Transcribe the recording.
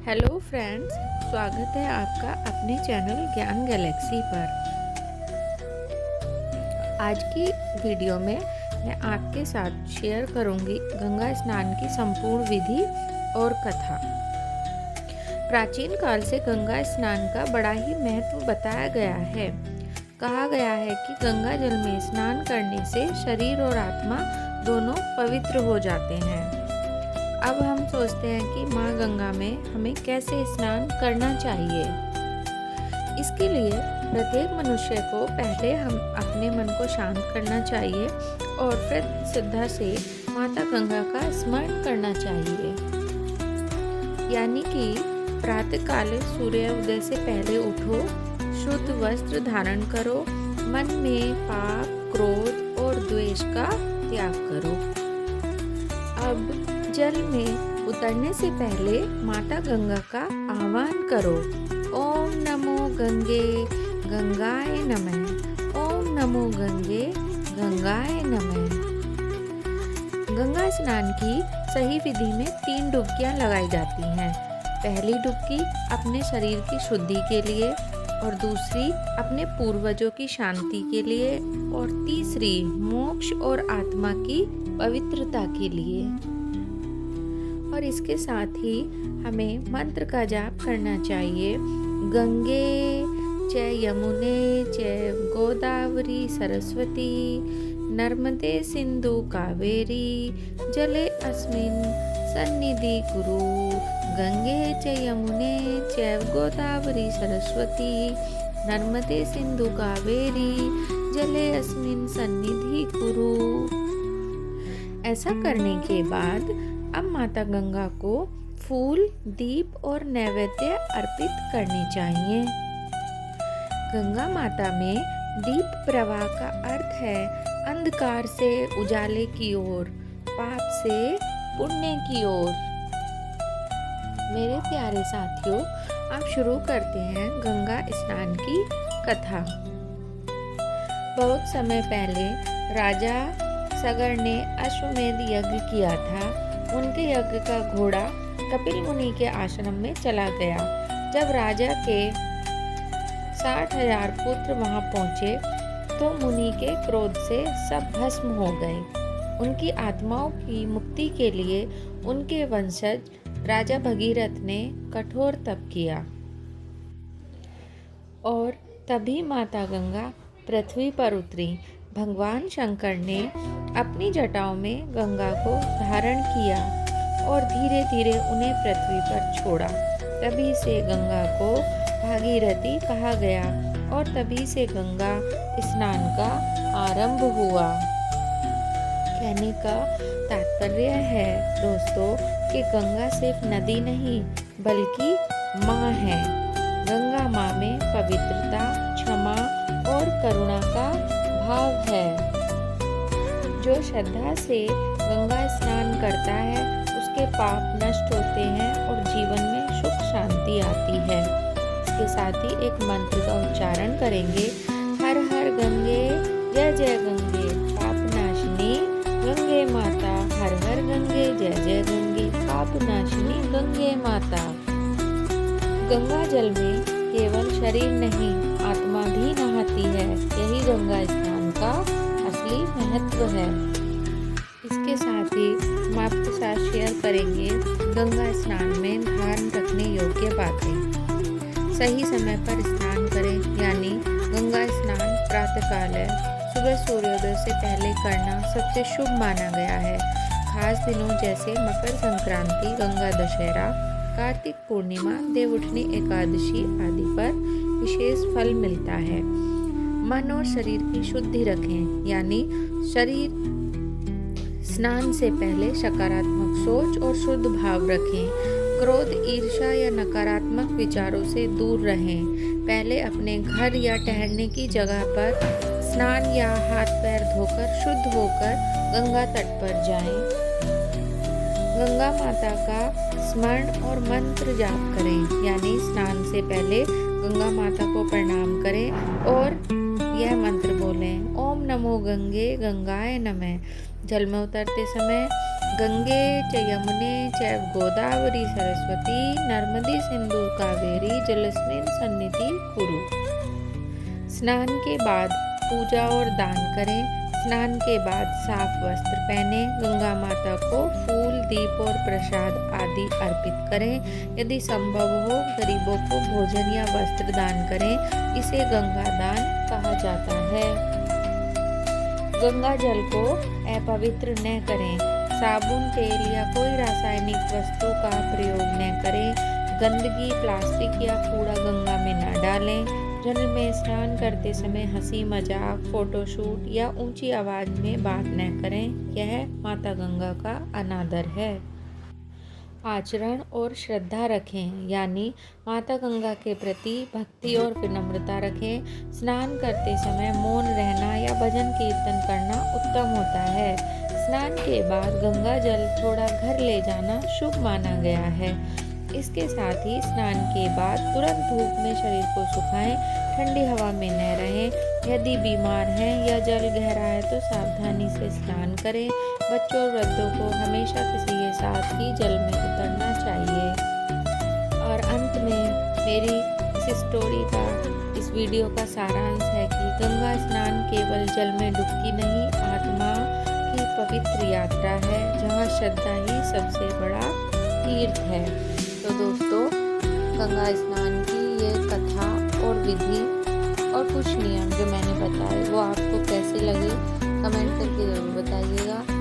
Hello friends, स्वागत है आपका अपने चैनल ज्ञान गैलेक्सी पर। आज की वीडियो में मैं आपके साथ शेयर करूंगी गंगा स्नान की संपूर्ण विधि और कथा। प्राचीन काल से गंगा स्नान का बड़ा ही महत्व बताया गया है। कहा गया है कि गंगा जल में स्नान करने से शरीर और आत्मा दोनों पवित्र हो जाते हैं। अब हम सोचते हैं कि माँ गंगा में हमें कैसे स्नान करना चाहिए। इसके लिए प्रत्येक मनुष्य को पहले हम अपने मन को शांत करना चाहिए और फिर श्रद्धा से माता गंगा का स्मरण करना चाहिए। यानी कि प्रातःकाल सूर्योदय से पहले उठो, शुद्ध वस्त्र धारण करो, मन में पाप, क्रोध और द्वेष का त्याग करो। अब जल में उतरने से पहले माता गंगा का आह्वान करो। ओम नमो गंगे गंगाय नमः। ओम नमो गंगे गंगाय नमः। गंगा स्नान की सही विधि में 3 डुबकियां लगाई जाती हैं। पहली डुबकी अपने शरीर की शुद्धि के लिए, और दूसरी अपने पूर्वजों की शांति के लिए, और तीसरी मोक्ष और आत्मा की पवित्रता के लिए। और इसके साथ ही हमें मंत्र का जाप करना चाहिए। गंगे च यमुने चैव गोदावरी सरस्वती नर्मदे सिंधु कावेरी जले अस्मिन् सन्निधि कुरु। गंगे च यमुने चैव गोदावरी सरस्वती नर्मदे सिंधु कावेरी जले अस्मिन् सन्निधि कुरु। ऐसा करने के बाद अब माता गंगा को फूल, दीप और नैवेद्य अर्पित करने चाहिए। गंगा माता में दीप प्रवाह का अर्थ है अंधकार से उजाले की ओर, पाप से पुण्य की ओर। मेरे प्यारे साथियों, आप शुरू करते हैं गंगा स्नान की कथा। बहुत समय पहले राजा सगर ने अश्वमेध यज्ञ किया था। उनके यज्ञ का घोड़ा कपिल मुनि के आश्रम में चला गया। जब राजा के 60,000 पुत्र वहां पहुंचे तो मुनि के क्रोध से सब भस्म हो गए। उनकी आत्माओं की मुक्ति के लिए उनके वंशज राजा भगीरथ ने कठोर तप किया, और तभी माता गंगा पृथ्वी पर उतरी। भगवान शंकर ने अपनी जटाओं में गंगा को धारण किया और धीरे धीरे उन्हें पृथ्वी पर छोड़ा। तभी से गंगा को भागीरथी कहा गया और तभी से गंगा स्नान का आरंभ हुआ। कहने का तात्पर्य है दोस्तों कि गंगा सिर्फ नदी नहीं बल्कि माँ है। गंगा माँ में पवित्रता, क्षमा और करुणा का भाव है। जो श्रद्धा से गंगा स्नान करता है उसके पाप नष्ट होते हैं और जीवन में सुख शांति आती है। इसके साथ ही एक मंत्र का उच्चारण करेंगे। हर हर गंगे जय जय गंगे पाप नाशिनी गंगे माता। हर हर गंगे जय जय गंगे पाप नाशिनी गंगे माता। गंगा जल में केवल शरीर नहीं, आत्मा भी नहाती है। यही गंगा स्नान का असली महत्व है। इसके साथ ही हम आपके साथ शेयर करेंगे गंगा स्नान में ध्यान रखने योग्य बातें। सही समय पर स्नान करें, यानी गंगा स्नान प्रातःकाल है। सुबह सूर्योदय से पहले करना सबसे शुभ माना गया है। खास दिनों जैसे मकर संक्रांति, गंगा दशहरा, कार्तिक पूर्णिमा, देवउठनी एकादशी आदि पर विशेष फल मिलता है। मन और शरीर की शुद्धि रखें, यानी शरीर स्नान से पहले सकारात्मक सोच और शुद्ध भाव रखें। क्रोध, ईर्ष्या या नकारात्मक विचारों से दूर रहें। पहले अपने घर या ठहरने की जगह पर स्नान या हाथ पैर धोकर शुद्ध होकर गंगा तट पर जाएं। गंगा माता का स्मरण और मंत्र जाप करें, यानी स्नान से पहले गंगा माता को प्रणाम करें और यह मंत्र बोलें। ओम नमो गंगे गंगाय नमः। जल में उतरते समय गंगे च यमुने चैव गोदावरी सरस्वती नर्मदे सिंधु कावेरी जलस्मिन सन्निधि कुरु। स्नान के बाद पूजा और दान करें। स्नान के बाद साफ वस्त्र पहने गंगा माता को फूल, दीप और प्रसाद आदि अर्पित करें। यदि संभव हो गरीबों को भोजन या वस्त्र दान करें। इसे गंगा दान कहा जाता है। गंगा जल को अपवित्र न करें। साबुन, तेल या कोई रासायनिक वस्तु का प्रयोग न करें। गंदगी, प्लास्टिक या कूड़ा गंगा में न डालें। जल में स्नान करते समय हंसी मजाक, फोटोशूट या ऊंची आवाज में बात न करें। यह माता गंगा का अनादर है। आचरण और श्रद्धा रखें, यानी माता गंगा के प्रति भक्ति और विनम्रता रखें। स्नान करते समय मौन रहना या भजन कीर्तन करना उत्तम होता है। स्नान के बाद गंगा जल थोड़ा घर ले जाना शुभ माना गया है। इसके साथ ही स्नान के बाद तुरंत धूप में शरीर को सुखाएं। ठंडी हवा में न रहें। यदि बीमार हैं या जल गहरा है तो सावधानी से स्नान करें। बच्चों और वृद्धों को हमेशा किसी के साथ ही जल में उतरना चाहिए। और अंत में मेरी इस स्टोरी का, इस वीडियो का सारांश है कि गंगा स्नान केवल जल में डुबकी नहीं, आत्मा की पवित्र यात्रा है जहाँ श्रद्धा ही सबसे बड़ा तीर्थ है। तो दोस्तों, गंगा स्नान की ये कथा और विधि और कुछ नियम जो मैंने बताए वो आपको कैसे लगे कमेंट करके ज़रूर बताइएगा।